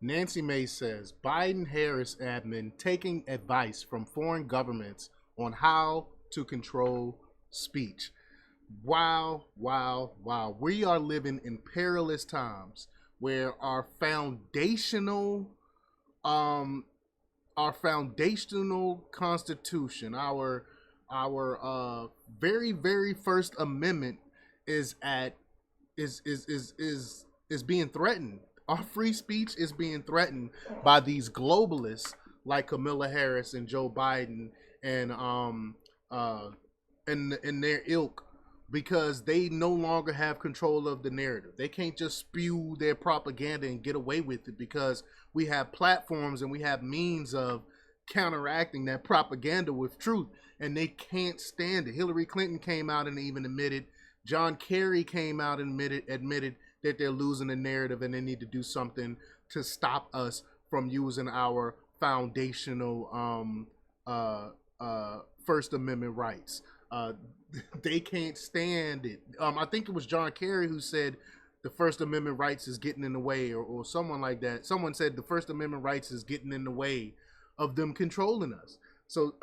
Nancy Mace says Biden-Harris admin taking advice from foreign governments on how to control speech. Wow, wow, wow. We are living in perilous times where um our foundational constitution, our very very first amendment is at is being threatened. Our free speech is being threatened by these globalists like Kamala Harris and Joe Biden and uh and their ilk, because they no longer have control of the narrative. They can't just spew their propaganda and get away with it, because we have platforms and we have means of counteracting that propaganda with truth, and they can't stand it. Hillary Clinton came out and even admitted. John Kerry came out and admitted that they're losing the narrative and they need to do something to stop us from using our foundational First Amendment rights. They can't stand it. I think it was John Kerry who said the First Amendment rights is getting in the way, or someone like that. Someone said the First Amendment rights is getting in the way of them controlling us. So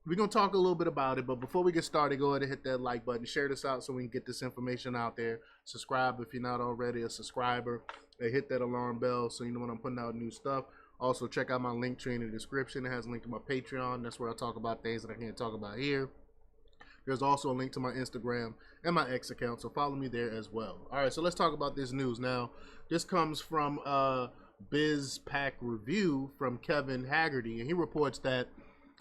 we're going to talk a little bit about it, but before we get started, go ahead and hit that like button, share this out so we can get this information out there. Subscribe if you're not already a subscriber, and hit that alarm bell so you know when I'm putting out new stuff. Also, check out my link tree in the description. It has a link to my Patreon. That's where I talk about things that I can't talk about here. There's also a link to my Instagram and my X account, so follow me there as well. All right, so let's talk about this news. Now, this comes from BizPack Review from Kevin Haggerty, and he reports that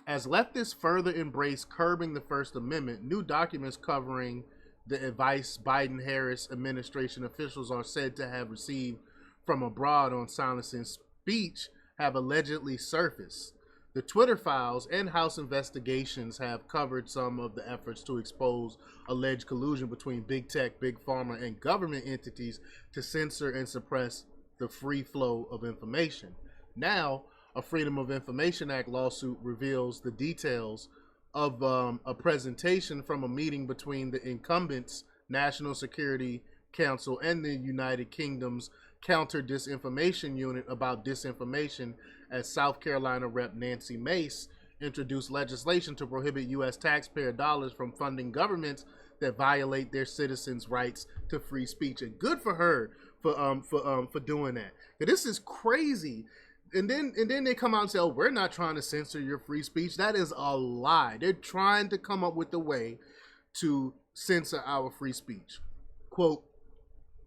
as leftists further embrace curbing the First Amendment, new documents covering the advice Biden-Harris administration officials are said to have received from abroad on silencing speech have allegedly surfaced. The Twitter files and House investigations have covered some of the efforts to expose alleged collusion between big tech, big pharma, and government entities to censor and suppress the free flow of information. Now, a Freedom of Information Act lawsuit reveals the details of a presentation from a meeting between the incumbents, National Security Council, and the United Kingdom's Counter Disinformation Unit about disinformation, as South Carolina Rep. Nancy Mace introduced legislation to prohibit U.S. taxpayer dollars from funding governments that violate their citizens' rights to free speech. And good for her for doing that. Now, this is crazy. And then they come out and say, "Oh, we're not trying to censor your free speech." That is a lie. They're trying to come up with a way to censor our free speech. Quote,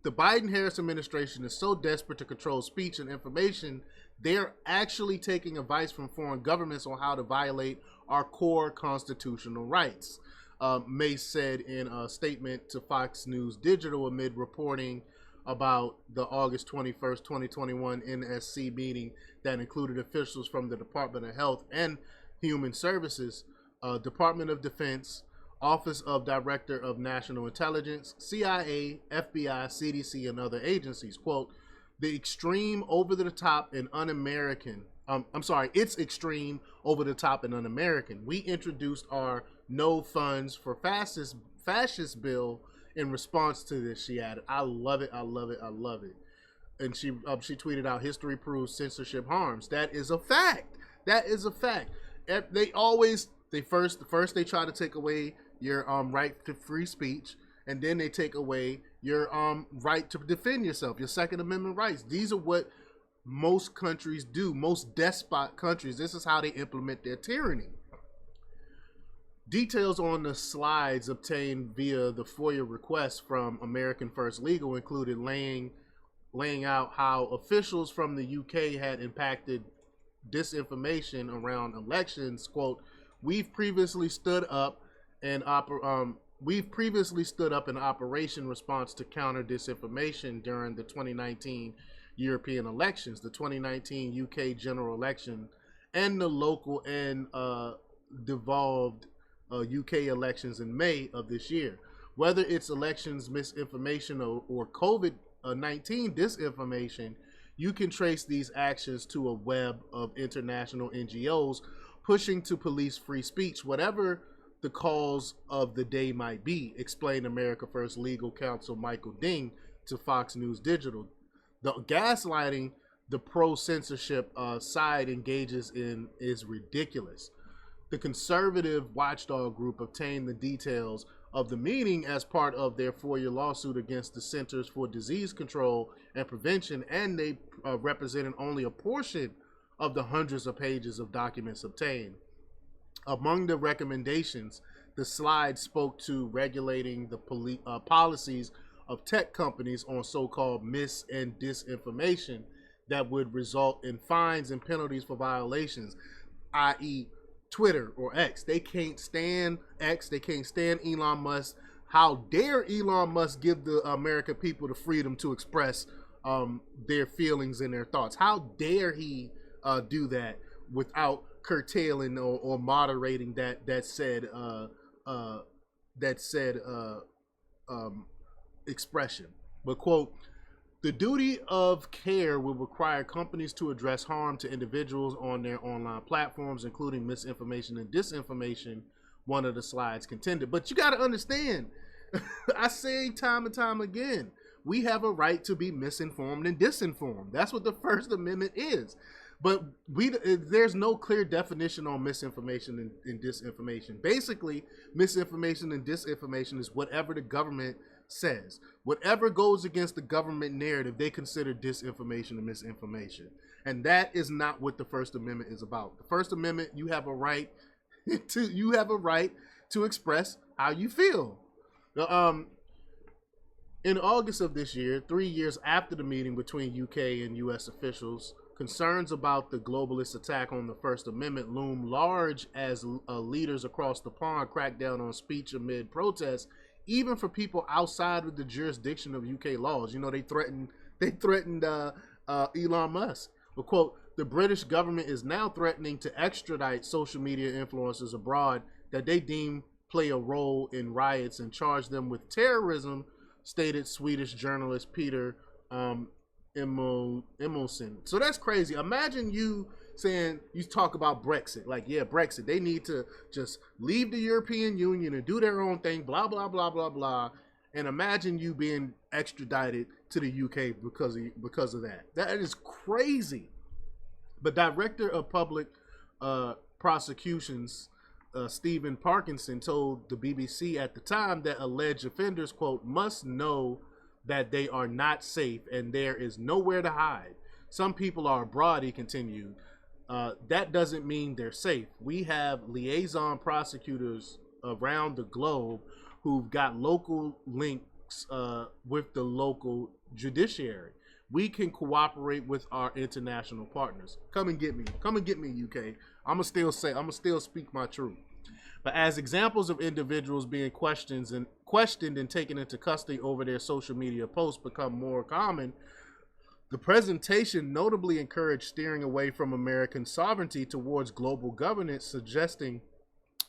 "The Biden-Harris administration is so desperate to control speech and information, they're actually taking advice from foreign governments on how to violate our core constitutional rights," Mace said in a statement to Fox News Digital amid reporting about the August 21st, 2021 NSC meeting that included officials from the Department of Health and Human Services, Department of Defense, Office of Director of National Intelligence, CIA, FBI, CDC, and other agencies. Quote, "The extreme, over the top, and un-American, it's extreme, over the top, and un-American. We introduced our No Funds for Fascist bill in response to this," she added. I love it, I love it, I love it. And she tweeted out, "History proves censorship harms." That is a fact. That is a fact. First they try to take away your right to free speech, and then they take away your right to defend yourself, your Second Amendment rights. These are what most countries do, most despot countries. This is how they implement their tyranny. Details on the slides obtained via the FOIA request from American First Legal included laying out how officials from the UK had impacted disinformation around elections. Quote, we've previously stood up an operation response to counter disinformation during the 2019 European elections, the 2019 UK general election, and the local and devolved UK elections in May of this year. Whether it's elections misinformation or COVID-19 disinformation, you can trace these actions to a web of international NGOs pushing to police free speech, whatever the cause of the day might be, explained America First legal counsel Michael Ding to Fox News Digital. The gaslighting the pro-censorship side engages in is ridiculous. The conservative watchdog group obtained the details of the meeting as part of their 4-year lawsuit against the Centers for Disease Control and Prevention, and they represented only a portion of the hundreds of pages of documents obtained. Among the recommendations, the slide spoke to regulating the policies of tech companies on so-called mis- and disinformation that would result in fines and penalties for violations, i.e., Twitter or X. They can't stand X. They can't stand Elon Musk. How dare Elon Musk give the American people the freedom to express their feelings and their thoughts? How dare he do that without curtailing or moderating that said expression? But quote, the duty of care will require companies to address harm to individuals on their online platforms, including misinformation and disinformation, one of the slides contended. But you got to understand, I say time and time again, we have a right to be misinformed and disinformed. That's what the First Amendment is. But there's no clear definition on misinformation and disinformation. Basically, misinformation and disinformation is whatever the government says. Whatever goes against the government narrative, they consider disinformation and misinformation. And that is not what the First Amendment is about. The First Amendment, you have a right to express how you feel. In August of this year, 3 years after the meeting between UK and US officials, concerns about the globalist attack on the First Amendment loom large as leaders across the pond crack down on speech amid protests, even for people outside of the jurisdiction of UK laws. You know, they threatened Elon Musk. But quote, the British government is now threatening to extradite social media influencers abroad that they deem play a role in riots and charge them with terrorism, stated Swedish journalist Peter Emilsson. So that's crazy. Imagine you saying, you talk about Brexit, like, yeah, Brexit, they need to just leave the European Union and do their own thing, blah, blah, blah, blah, blah. And imagine you being extradited to the UK because of that. That is crazy. But Director of Public Prosecutions, Stephen Parkinson, told the BBC at the time that alleged offenders, quote, must know that they are not safe and there is nowhere to hide. Some people are abroad, he continued. That doesn't mean they're safe. We have liaison prosecutors around the globe who've got local links with the local judiciary. We can cooperate with our international partners. Come and get me. Come and get me, UK. I'ma still speak my truth. But as examples of individuals being questioned and taken into custody over their social media posts become more common, the presentation notably encouraged steering away from American sovereignty towards global governance, suggesting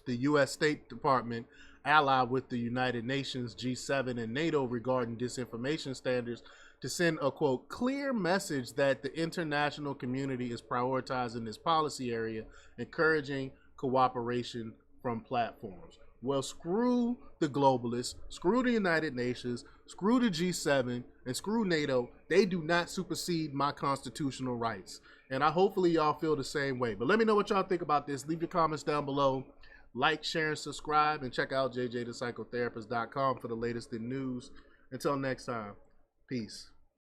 the U.S. State Department, allied with the United Nations, G7, and NATO regarding disinformation standards, to send a, quote, clear message that the international community is prioritizing this policy area, encouraging cooperation from platforms. Well, screw the globalists, screw the United Nations, screw the G7, and screw NATO. They do not supersede my constitutional rights. And hopefully y'all feel the same way. But let me know what y'all think about this. Leave your comments down below. Like, share, and subscribe. And check out jjthepsychotherapist.com for the latest in news. Until next time, peace.